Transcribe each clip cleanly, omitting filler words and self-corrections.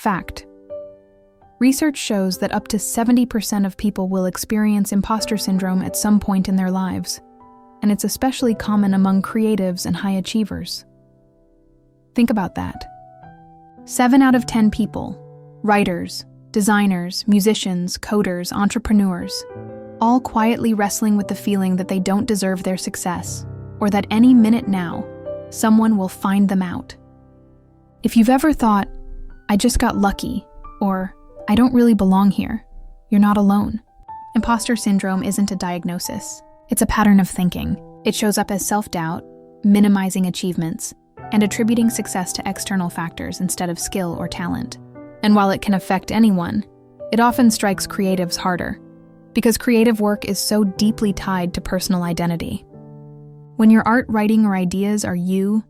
Fact. Research shows that up to 70% of people will experience imposter syndrome at some point in their lives, and it's especially common among creatives and high achievers. Think about that. 7 out of 10 people, writers, designers, musicians, coders, entrepreneurs, all quietly wrestling with the feeling that they don't deserve their success, or that any minute now, someone will find them out. If you've ever thought, "I just got lucky," or "I don't really belong here," you're not alone. Imposter syndrome isn't a diagnosis. It's a pattern of thinking. It shows up as self-doubt, minimizing achievements, and attributing success to external factors instead of skill or talent. And while it can affect anyone, it often strikes creatives harder, because creative work is so deeply tied to personal identity. When your art, writing, or ideas are you,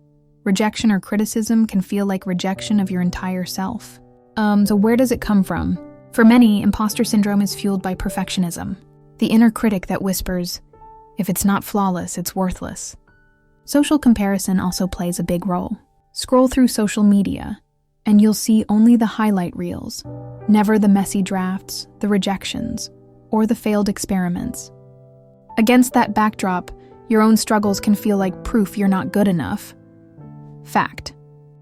rejection or criticism can feel like rejection of your entire self. So where does it come from? For many, imposter syndrome is fueled by perfectionism, the inner critic that whispers, "If it's not flawless, it's worthless." Social comparison also plays a big role. Scroll through social media, and you'll see only the highlight reels, never the messy drafts, the rejections, or the failed experiments. Against that backdrop, your own struggles can feel like proof you're not good enough. Fact.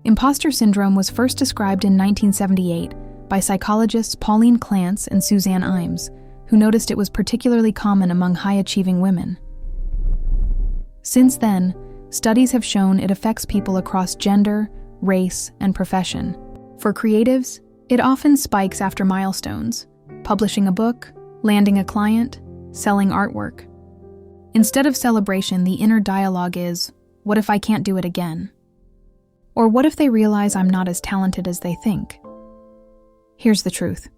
Imposter syndrome was first described in 1978 by psychologists Pauline Clance and Suzanne Imes, who noticed it was particularly common among high-achieving women. Since then, studies have shown it affects people across gender, race, and profession. For creatives, it often spikes after milestones, publishing a book, landing a client, selling artwork. Instead of celebration, the inner dialogue is, "What if I can't do it again?" Or what if they realize I'm not as talented as they think? Here's the truth.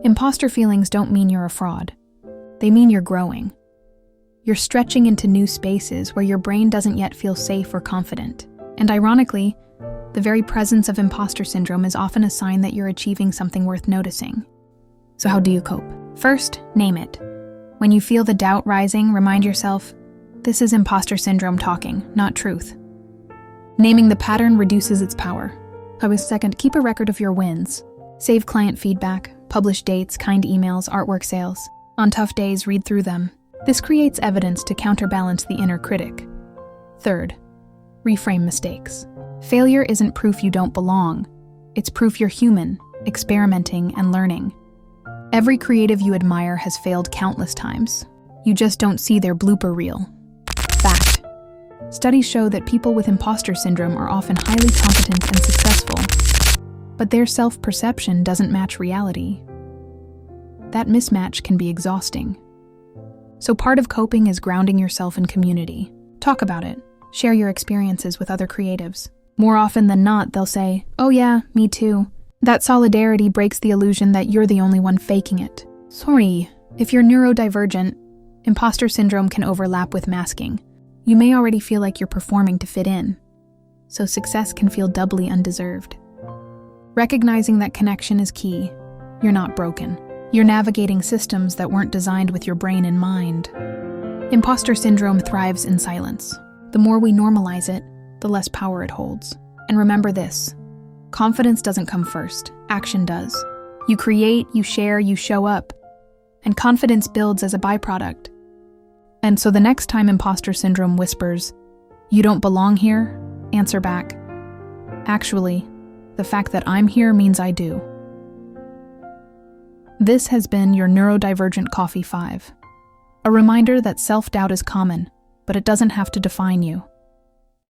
Imposter feelings don't mean you're a fraud. They mean you're growing. You're stretching into new spaces where your brain doesn't yet feel safe or confident. And ironically, the very presence of imposter syndrome is often a sign that you're achieving something worth noticing. So how do you cope? First, name it. When you feel the doubt rising, remind yourself, this is imposter syndrome talking, not truth. Naming the pattern reduces its power. Second, keep a record of your wins. Save client feedback, publish dates, kind emails, artwork sales. On tough days, read through them. This creates evidence to counterbalance the inner critic. Third, reframe mistakes. Failure isn't proof you don't belong. It's proof you're human, experimenting and learning. Every creative you admire has failed countless times. You just don't see their blooper reel. Fact. Studies show that people with imposter syndrome are often highly competent and successful, but their self-perception doesn't match reality. That mismatch can be exhausting. So part of coping is grounding yourself in community. Talk about it. Share your experiences with other creatives. More often than not, they'll say, "Oh yeah, me too." That solidarity breaks the illusion that you're the only one faking it. Sorry, if you're neurodivergent, imposter syndrome can overlap with masking. You may already feel like you're performing to fit in, so success can feel doubly undeserved. Recognizing that connection is key. You're not broken. You're navigating systems that weren't designed with your brain in mind. Imposter syndrome thrives in silence. The more we normalize it, the less power it holds. And remember this, confidence doesn't come first, action does. You create, you share, you show up, and confidence builds as a byproduct. And so the next time imposter syndrome whispers, "You don't belong here," answer back, "Actually, the fact that I'm here means I do." This has been your Neurodivergent Coffee 5. A reminder that self-doubt is common, but it doesn't have to define you.